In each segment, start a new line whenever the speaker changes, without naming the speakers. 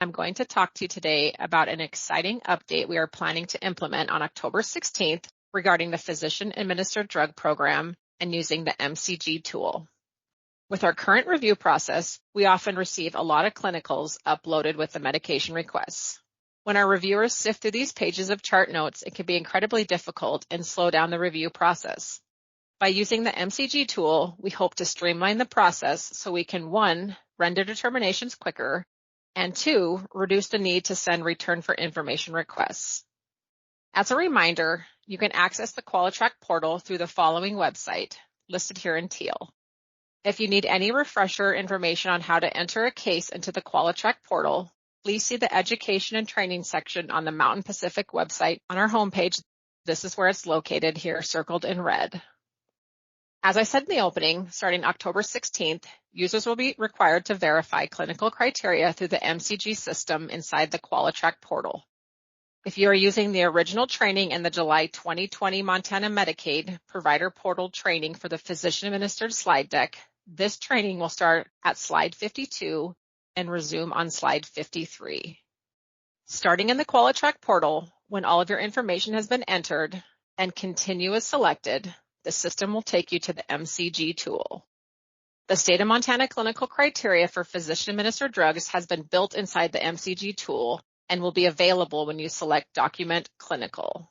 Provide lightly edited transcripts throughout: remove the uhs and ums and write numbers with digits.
I'm going to talk to you today about an exciting update we are planning to implement on October 16th regarding the Physician-Administered Drug Program and using the MCG tool. With our current review process, we often receive a lot of clinicals uploaded with the medication requests. When our reviewers sift through these pages of chart notes, it can be incredibly difficult and slow down the review process. By using the MCG tool, we hope to streamline the process so we can 1, render determinations quicker, and 2, reduce the need to send return for information requests. As a reminder, you can access the QualiTrack portal through the following website, listed here in teal. If you need any refresher information on how to enter a case into the QualiTrack portal, please see the Education and Training section on the Mountain Pacific website on our homepage. This is where it's located here, circled in red. As I said in the opening, starting October 16th, users will be required to verify clinical criteria through the MCG system inside the QualiTrack portal. If you are using the original training in the July 2020 Montana Medicaid Provider Portal training for the physician-administered slide deck, this training will start at slide 52 and resume on slide 53. Starting in the QualiTrack portal, when all of your information has been entered and Continue is selected, the system will take you to the MCG tool. The state of Montana clinical criteria for physician-administered drugs has been built inside the MCG tool and will be available when you select Document Clinical.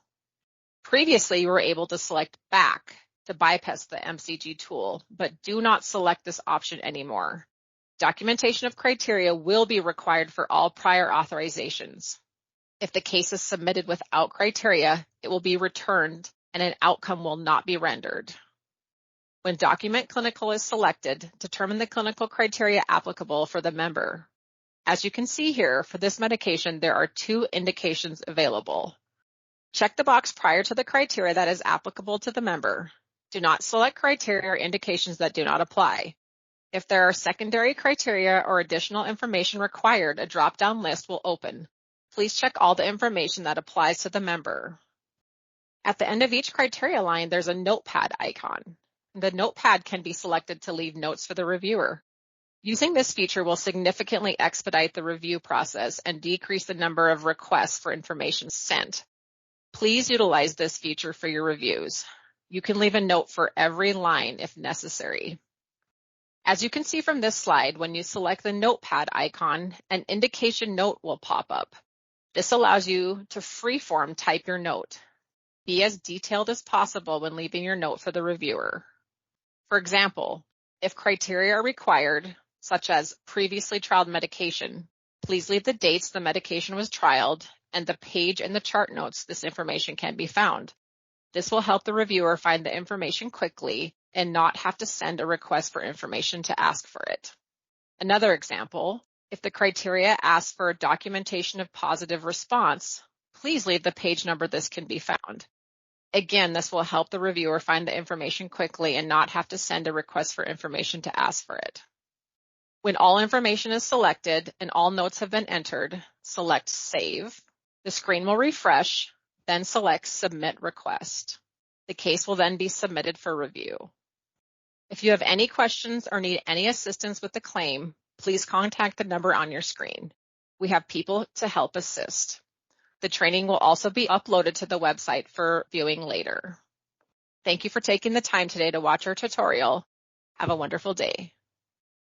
Previously, you were able to select Back to bypass the MCG tool, but do not select this option anymore. Documentation of criteria will be required for all prior authorizations. If the case is submitted without criteria, it will be returned and an outcome will not be rendered. When Document Clinical is selected, determine the clinical criteria applicable for the member. As you can see here, for this medication, there are 2 indications available. Check the box prior to the criteria that is applicable to the member. Do not select criteria or indications that do not apply. If there are secondary criteria or additional information required, a drop-down list will open. Please check all the information that applies to the member. At the end of each criteria line, there's a notepad icon. The notepad can be selected to leave notes for the reviewer. Using this feature will significantly expedite the review process and decrease the number of requests for information sent. Please utilize this feature for your reviews. You can leave a note for every line if necessary. As you can see from this slide, when you select the notepad icon, an indication note will pop up. This allows you to freeform type your note. Be as detailed as possible when leaving your note for the reviewer. For example, if criteria are required, such as previously trialed medication, please leave the dates the medication was trialed and the page in the chart notes this information can be found. This will help the reviewer find the information quickly and not have to send a request for information to ask for it. Another example, if the criteria asks for a documentation of positive response, please leave the page number this can be found. Again, this will help the reviewer find the information quickly and not have to send a request for information to ask for it. When all information is selected and all notes have been entered, select Save. The screen will refresh, then select Submit Request. The case will then be submitted for review. If you have any questions or need any assistance with the claim, please contact the number on your screen. We have people to help assist. The training will also be uploaded to the website for viewing later. Thank you for taking the time today to watch our tutorial. Have a wonderful day.